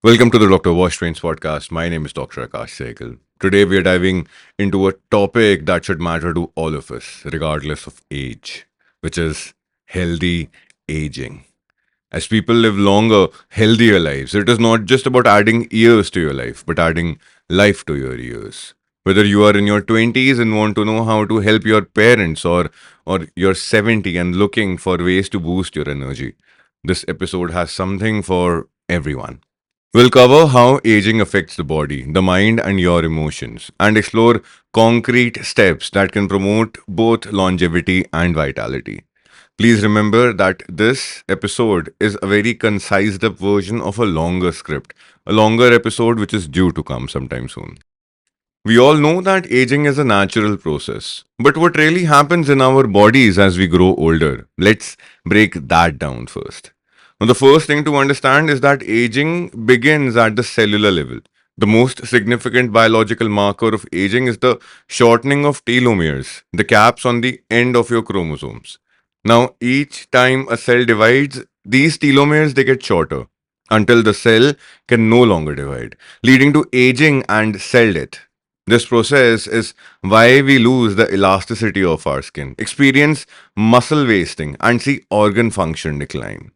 Welcome to the Dr. Wash Trains podcast. My name is Dr. Akash Sehgal. Today we are diving into a topic that should matter to all of us, regardless of age, which is healthy aging. As people live longer, healthier lives, it is not just about adding years to your life, but adding life to your years. Whether you are in your 20s and want to know how to help your parents, or you're 70 and looking for ways to boost your energy, this episode has something for everyone. We'll cover how aging affects the body, the mind, and your emotions, and explore concrete steps that can promote both longevity and vitality. Please remember that this episode is a very concised up version of a longer script, a longer episode which is due to come sometime soon. We all know that aging is a natural process, but what really happens in our bodies as we grow older? Let's break that down first. Now, the first thing to understand is that aging begins at the cellular level. The most significant biological marker of aging is the shortening of telomeres, the caps on the end of your chromosomes. Now, each time a cell divides, these telomeres they get shorter until the cell can no longer divide, leading to aging and cell death. This process is why we lose the elasticity of our skin, experience muscle wasting, and see organ function decline.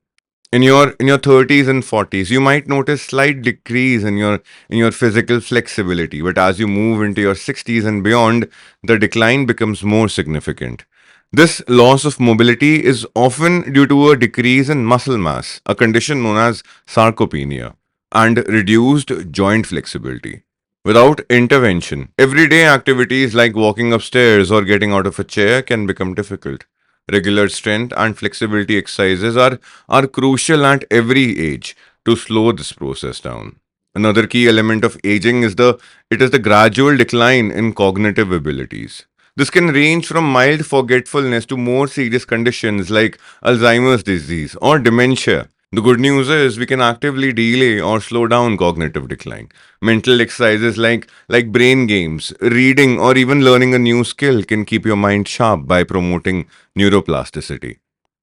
In your 30s and 40s, you might notice slight decrease in your physical flexibility, but as you move into your 60s and beyond, the decline becomes more significant. This loss of mobility is often due to a decrease in muscle mass, a condition known as sarcopenia, and reduced joint flexibility. Without intervention, everyday activities like walking upstairs or getting out of a chair can become difficult. Regular strength and flexibility exercises are crucial at every age to slow this process down. Another key element of aging is the gradual decline in cognitive abilities. This can range from mild forgetfulness to more serious conditions like Alzheimer's disease or dementia. The good news is we can actively delay or slow down cognitive decline. Mental exercises like brain games, reading, or even learning a new skill can keep your mind sharp by promoting neuroplasticity.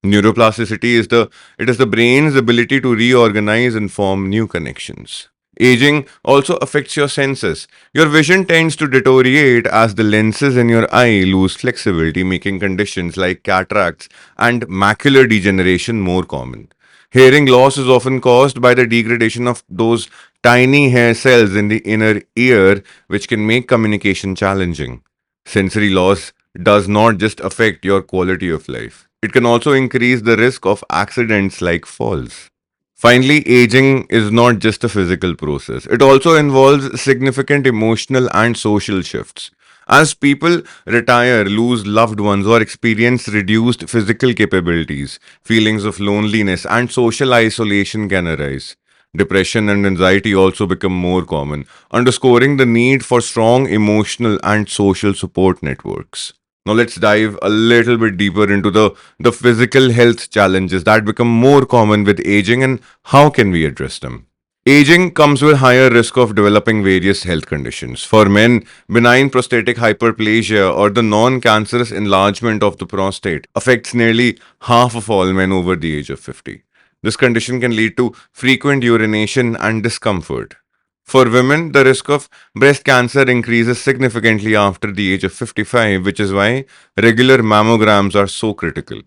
Neuroplasticity is the brain's ability to reorganize and form new connections. Aging also affects your senses. Your vision tends to deteriorate as the lenses in your eye lose flexibility, making conditions like cataracts and macular degeneration more common. Hearing loss is often caused by the degradation of those tiny hair cells in the inner ear, which can make communication challenging. Sensory loss does not just affect your quality of life, it can also increase the risk of accidents like falls. Finally, aging is not just a physical process, it also involves significant emotional and social shifts. As people retire, lose loved ones, or experience reduced physical capabilities, feelings of loneliness and social isolation can arise. Depression and anxiety also become more common, underscoring the need for strong emotional and social support networks. Now let's dive a little bit deeper into the physical health challenges that become more common with aging and how can we address them. Aging comes with higher risk of developing various health conditions. For men, benign prostatic hyperplasia or the non-cancerous enlargement of the prostate affects nearly half of all men over the age of 50. This condition can lead to frequent urination and discomfort. For women, the risk of breast cancer increases significantly after the age of 55, which is why regular mammograms are so critical.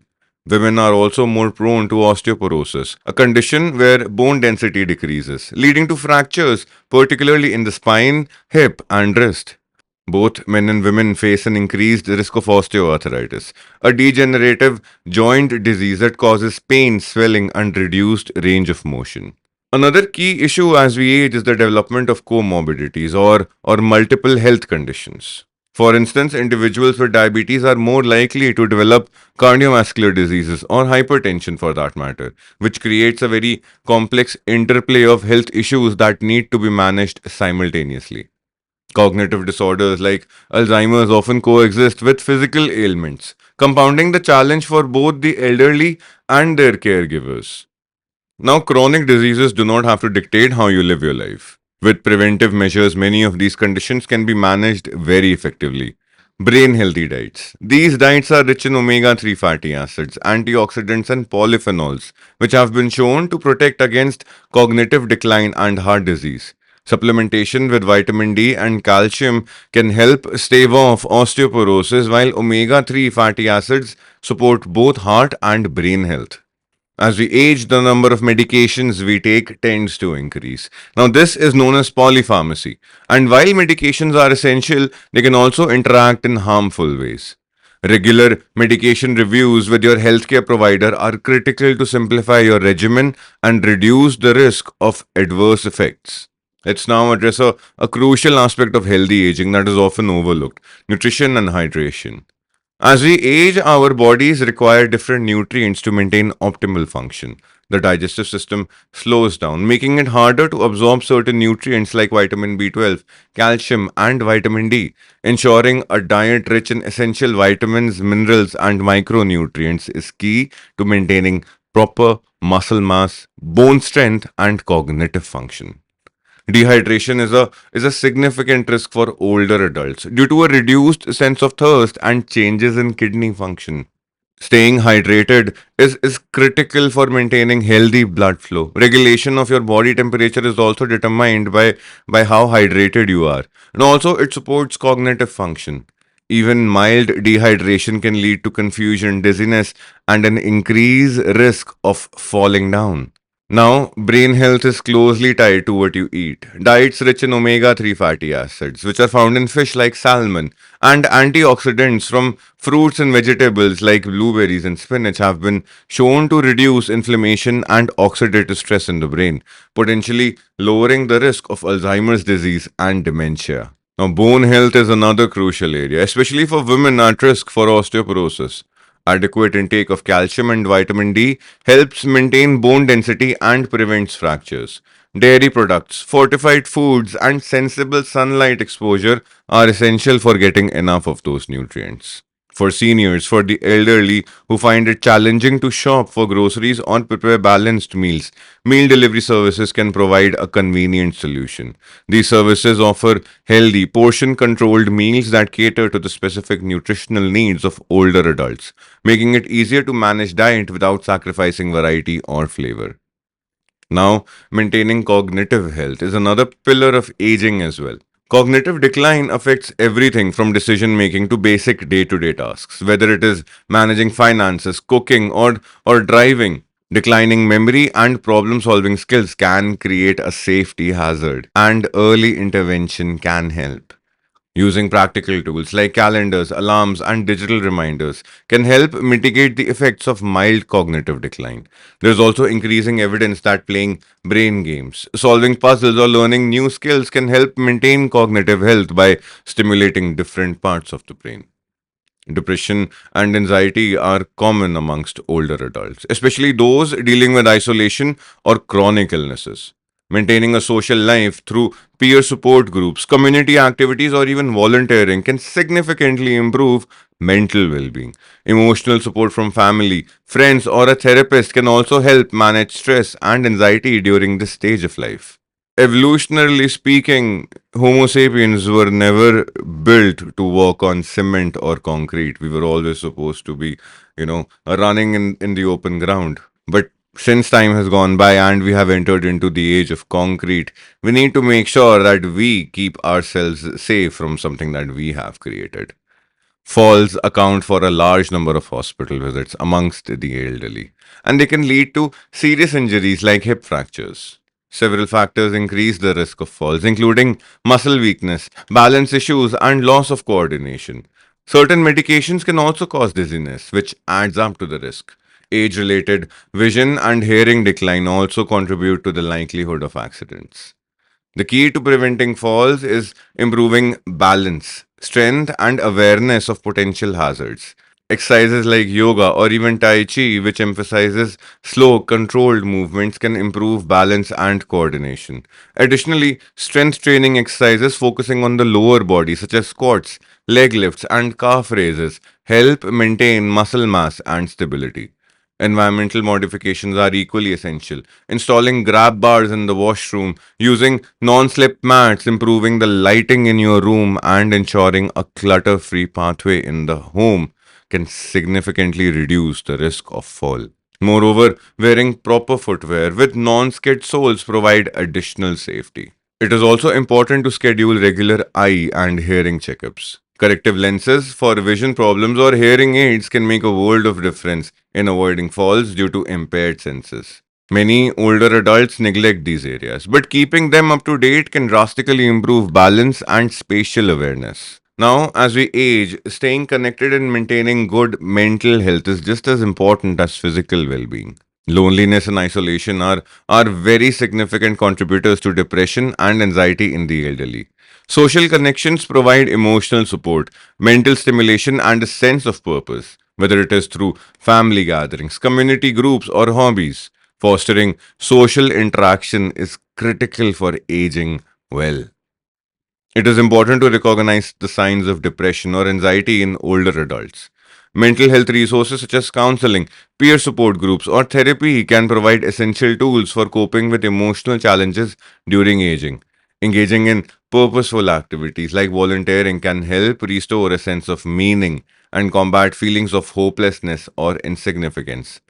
Women are also more prone to osteoporosis, a condition where bone density decreases, leading to fractures, particularly in the spine, hip, and wrist. Both men and women face an increased risk of osteoarthritis, a degenerative joint disease that causes pain, swelling, and reduced range of motion. Another key issue as we age is the development of comorbidities or multiple health conditions. For instance, individuals with diabetes are more likely to develop cardiovascular diseases or hypertension for that matter, which creates a very complex interplay of health issues that need to be managed simultaneously. Cognitive disorders like Alzheimer's often coexist with physical ailments, compounding the challenge for both the elderly and their caregivers. Now, chronic diseases do not have to dictate how you live your life. With preventive measures, many of these conditions can be managed very effectively. Brain healthy diets. These diets are rich in omega 3 fatty acids, antioxidants, and polyphenols, which have been shown to protect against cognitive decline and heart disease. Supplementation with vitamin D and calcium can help stave off osteoporosis, while omega 3 fatty acids support both heart and brain health. As we age, the number of medications we take tends to increase. Now, this is known as polypharmacy. And while medications are essential, they can also interact in harmful ways. Regular medication reviews with your healthcare provider are critical to simplify your regimen and reduce the risk of adverse effects. Let's now address a crucial aspect of healthy aging that is often overlooked: nutrition and hydration. As we age, our bodies require different nutrients to maintain optimal function. The digestive system slows down, making it harder to absorb certain nutrients like vitamin B12, calcium, and vitamin D. Ensuring a diet rich in essential vitamins, minerals, and micronutrients is key to maintaining proper muscle mass, bone strength, and cognitive function. Dehydration is a significant risk for older adults due to a reduced sense of thirst and changes in kidney function. Staying hydrated is critical for maintaining healthy blood flow. Regulation of your body temperature is also determined by how hydrated you are. And also, it supports cognitive function. Even mild dehydration can lead to confusion, dizziness, and an increased risk of falling down. Now, brain health is closely tied to what you eat. Diets rich in omega 3 fatty acids, which are found in fish like salmon, and antioxidants from fruits and vegetables like blueberries and spinach have been shown to reduce inflammation and oxidative stress in the brain, potentially lowering the risk of Alzheimer's disease and dementia. Now, bone health is another crucial area, especially for women at risk for osteoporosis. Adequate intake of calcium and vitamin D helps maintain bone density and prevents fractures. Dairy products, fortified foods, and sensible sunlight exposure are essential for getting enough of those nutrients. For seniors, for the elderly who find it challenging to shop for groceries or prepare balanced meals, meal delivery services can provide a convenient solution. These services offer healthy, portion controlled meals that cater to the specific nutritional needs of older adults, making it easier to manage diet without sacrificing variety or flavor. Now, maintaining cognitive health is another pillar of aging as well. Cognitive decline affects everything from decision making to basic day to day tasks, whether it is managing finances, cooking, or driving. Declining memory and problem solving skills can create a safety hazard, and early intervention can help. Using practical tools like calendars, alarms, and digital reminders can help mitigate the effects of mild cognitive decline. There's also increasing evidence that playing brain games, solving puzzles, or learning new skills can help maintain cognitive health by stimulating different parts of the brain. Depression and anxiety are common amongst older adults, especially those dealing with isolation or chronic illnesses. Maintaining a social life through peer support groups, community activities, or even volunteering can significantly improve mental well being. Emotional support from family, friends, or a therapist can also help manage stress and anxiety during this stage of life. Evolutionarily speaking, Homo sapiens were never built to walk on cement or concrete. We were always supposed to be, running in the open ground. But since time has gone by and we have entered into the age of concrete, we need to make sure that we keep ourselves safe from something that we have created. Falls account for a large number of hospital visits amongst the elderly, and they can lead to serious injuries like hip fractures. Several factors increase the risk of falls, including muscle weakness, balance issues, and loss of coordination. Certain medications can also cause dizziness, which adds up to the risk. Age related vision and hearing decline also contribute to the likelihood of accidents. The key to preventing falls is improving balance, strength, and awareness of potential hazards. Exercises like yoga or even Tai Chi, which emphasizes slow, controlled movements, can improve balance and coordination. Additionally, strength training exercises focusing on the lower body, such as squats, leg lifts, and calf raises, help maintain muscle mass and stability. Environmental modifications are equally essential. Installing grab bars in the washroom, using non slip mats, improving the lighting in your room, and ensuring a clutter free pathway in the home can significantly reduce the risk of fall. Moreover, wearing proper footwear with non skid soles provide additional safety. It is also important to schedule regular eye and hearing checkups. Corrective lenses for vision problems or hearing aids can make a world of difference in avoiding falls due to impaired senses. Many older adults neglect these areas, but keeping them up to date can drastically improve balance and spatial awareness. Now, as we age, staying connected and maintaining good mental health is just as important as physical well being. Loneliness and isolation are very significant contributors to depression and anxiety in the elderly. Social connections provide emotional support, mental stimulation, and a sense of purpose, whether it is through family gatherings, community groups, or hobbies. Fostering social interaction is critical for aging well. It is important to recognize the signs of depression or anxiety in older adults. Mental health resources such as counseling, peer support groups, or therapy can provide essential tools for coping with emotional challenges during aging. Engaging in purposeful activities like volunteering can help restore a sense of meaning and combat feelings of hopelessness or insignificance.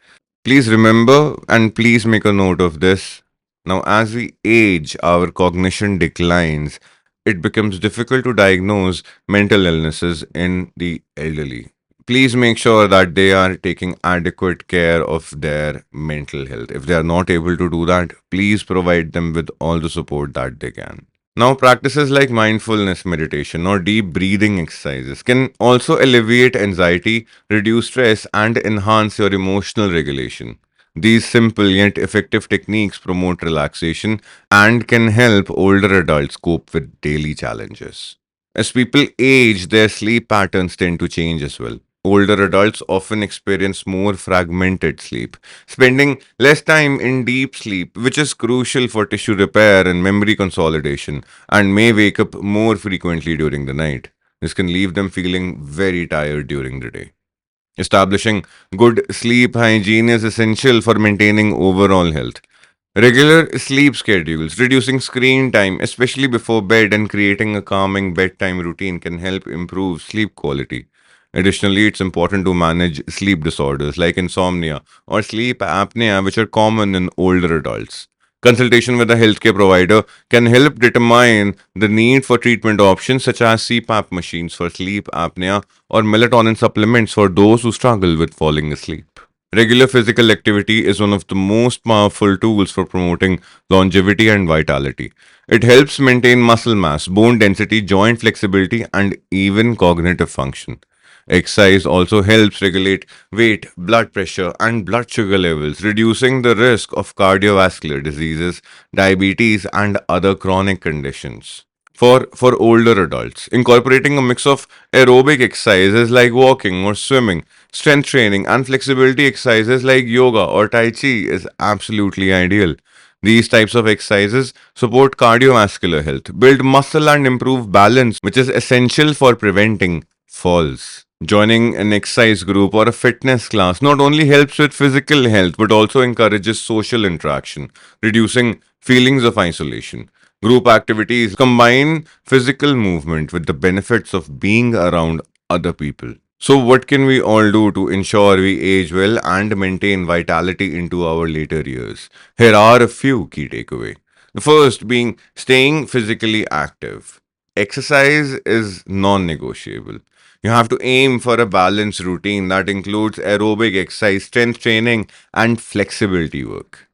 Please remember and please make a note of this. Now, as we age, our cognition declines. It becomes difficult to diagnose mental illnesses in the elderly. Please make sure that they are taking adequate care of their mental health. If they are not able to do that, please provide them with all the support that they can. Now, practices like mindfulness meditation or deep breathing exercises can also alleviate anxiety, reduce stress, and enhance your emotional regulation. These simple yet effective techniques promote relaxation and can help older adults cope with daily challenges. As people age, their sleep patterns tend to change as well. Older adults often experience more fragmented sleep, spending less time in deep sleep, which is crucial for tissue repair and memory consolidation, and may wake up more frequently during the night. This can leave them feeling very tired during the day. Establishing good sleep hygiene is essential for maintaining overall health. Regular sleep schedules, reducing screen time, especially before bed, and creating a calming bedtime routine can help improve sleep quality. Additionally, it's important to manage sleep disorders like insomnia or sleep apnea, which are common in older adults. Consultation with a healthcare provider can help determine the need for treatment options such as CPAP machines for sleep apnea or melatonin supplements for those who struggle with falling asleep. Regular physical activity is one of the most powerful tools for promoting longevity and vitality. It helps maintain muscle mass, bone density, joint flexibility, and even cognitive function. Exercise also helps regulate weight, blood pressure, and blood sugar levels, reducing the risk of cardiovascular diseases, diabetes, and other chronic conditions. For older adults, incorporating a mix of aerobic exercises like walking or swimming, strength training, and flexibility exercises like yoga or tai chi is absolutely ideal. These types of exercises support cardiovascular health, build muscle, and improve balance, which is essential for preventing falls. Joining an exercise group or a fitness class not only helps with physical health but also encourages social interaction, reducing feelings of isolation. Group activities combine physical movement with the benefits of being around other people. So, what can we all do to ensure we age well and maintain vitality into our later years? Here are a few key takeaways. The first being staying physically active. Exercise is non negotiable. You have to aim for a balanced routine that includes aerobic exercise, strength training, and flexibility work.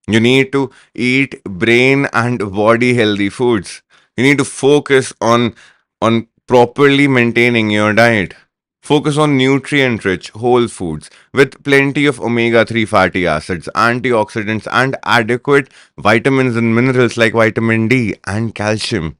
You need to eat brain and body healthy foods. You need to focus on properly maintaining your diet. Focus on nutrient rich whole foods with plenty of omega 3 fatty acids, antioxidants, and adequate vitamins and minerals like vitamin D and calcium.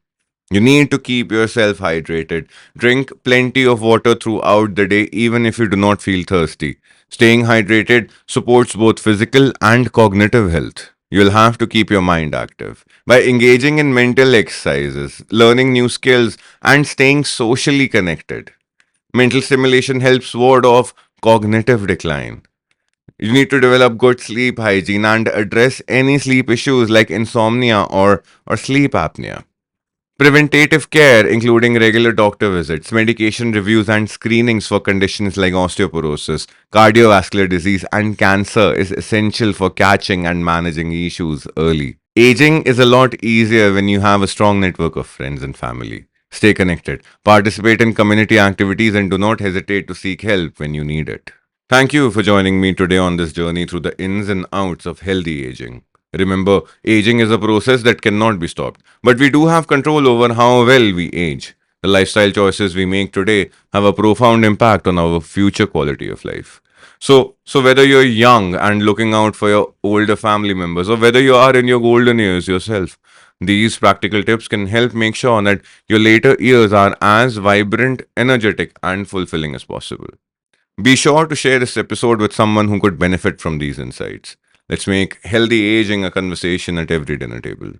You need to keep yourself hydrated. Drink plenty of water throughout the day, even if you do not feel thirsty. Staying hydrated supports both physical and cognitive health. You'll have to keep your mind active. By engaging in mental exercises, learning new skills, and staying socially connected, mental stimulation helps ward off cognitive decline. You need to develop good sleep hygiene and address any sleep issues like insomnia or sleep apnea. Preventative care, including regular doctor visits, medication reviews, and screenings for conditions like osteoporosis, cardiovascular disease, and cancer, is essential for catching and managing issues early. Aging is a lot easier when you have a strong network of friends and family. Stay connected, participate in community activities, and do not hesitate to seek help when you need it. Thank you for joining me today on this journey through the ins and outs of healthy aging. Remember, aging is a process that cannot be stopped, but we do have control over how well we age. The lifestyle choices we make today have a profound impact on our future quality of life. So whether you're young and looking out for your older family members, or whether you are in your golden years yourself, these practical tips can help make sure that your later years are as vibrant, energetic, and fulfilling as possible. Be sure to share this episode with someone who could benefit from these insights. Let's make healthy aging a conversation at every dinner table.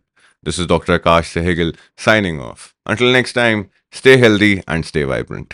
This is Dr. Akash Sehgal signing off. Until next time, stay healthy and stay vibrant.